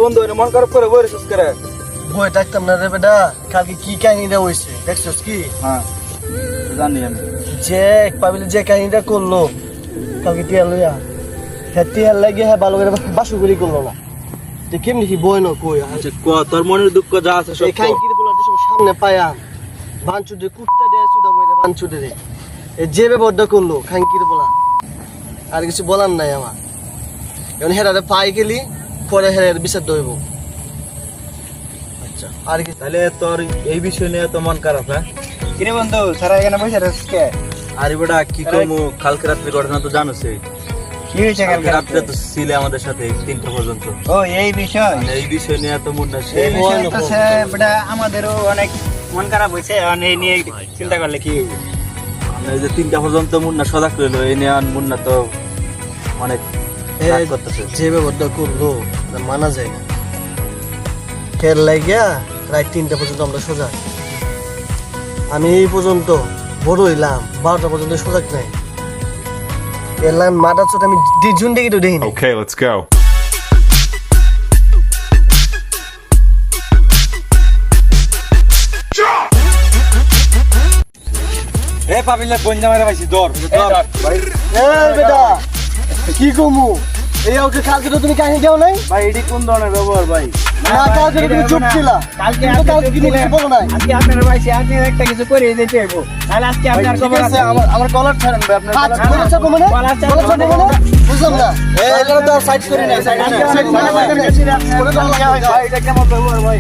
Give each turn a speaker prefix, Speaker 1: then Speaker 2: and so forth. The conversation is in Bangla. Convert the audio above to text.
Speaker 1: বন্ধু মন খারাপ করে বই রেছিস করে
Speaker 2: বই ডাকতাম না রে বেটা, কালকে কি কাহিনীটা হয়েছে দেখছস কি?
Speaker 1: হ্যাঁ জানি আমি।
Speaker 2: যে পাবিলে যে কাহিনীটা করলো কালকে টিয়া লইয়া, হ্যাঁ টিয়ার লাগে হ্যাঁ ভালো করে বাসুগুলি করলো না, তো কেমনি কি বই না কই
Speaker 1: আচ্ছা ক তোর মনের দুঃখ যা আছে সব
Speaker 2: এই খাইকির বলার যে সব সামনে পায়া বাঞ্চুদে কুত্তা দেয় সুদা মইরে বাঞ্চুদে রে এই যে ব্যবহারটা করলো খাইকির বলা, আর কিছু বলার নাই আমার। এখন হেরারে পাই গেলি পরে হেরার বিচার দইব। আচ্ছা আর কি
Speaker 1: তাহলে তোর এই বিষয় নিয়ে তো মন খারাপ হ্যাঁ?
Speaker 3: কিরে বন্ধু সারা এখানে বসে রয়েছিস কে?
Speaker 1: আরে বেটা কি কমু, কালকে রাত্রে ঘটনা তো জানোসই।
Speaker 3: কি হয়েছে
Speaker 1: কালকে রাত্রে তো ছিলে আমাদের সাথে 3টা পর্যন্ত।
Speaker 3: ও এই বিষয়,
Speaker 1: এই বিষয় নিয়ে তো মন না
Speaker 3: এই বিষয় তো সে বেটা আমাদেরও অনেক মন খারাপ হয়েছে। এই নিয়ে চিন্তা করলে কি হইবে?
Speaker 1: এই যে 3টা পর্যন্ত মুন্না সজাগ রইলো, এই নিয়ে মুন্না তো অনেক রাগ করতেছে।
Speaker 2: যে ব্যবহারটা করলো তা মানা যায় না। খেয়াল লাগিয়া রাত 3টা পর্যন্ত আমরা সজাগ, আমি এই পর্যন্ত বড় হইলাম 12টা পর্যন্ত সজাগ নাই। এলাম মাটা চোট আমি জুন দেখি তো দেখিনি।
Speaker 4: Okay, let's go.
Speaker 1: এ পাবিলে বঞ্জা মারা পাইছি দর
Speaker 2: বেটা কি কমু এই ওকে কালকে তো তুমি কাহিনী দেও নাই
Speaker 1: ভাই এডি কোন ধরনের ব্যবহার ভাই?
Speaker 2: না, কালকে তো তুমি চুপ ছিলা।
Speaker 3: কালকে
Speaker 2: তুমি তো কালকে কিছু বলো নাই।
Speaker 3: আজকে আপনার ভাইছে আপনি একটা কিছু করে দিতে হইব, তাহলে আজকে আপনার
Speaker 2: ঠিক
Speaker 3: খবর
Speaker 2: আছে,
Speaker 3: আছে।
Speaker 2: আমার কলার ছাড়েন ভাই আপনার
Speaker 3: কলার
Speaker 2: কলার ছাড়বো মানে
Speaker 3: কলার ছাড়বো
Speaker 2: কলার ছাড়বো মানে বুঝলাম না। এই এটা তো সাইড করে নাই, সাইড
Speaker 3: আজকে
Speaker 2: করে
Speaker 3: অনেক ভালো ভালো
Speaker 2: নাই।
Speaker 3: ভাই, এটা কেমন ব্যবহার ভাই?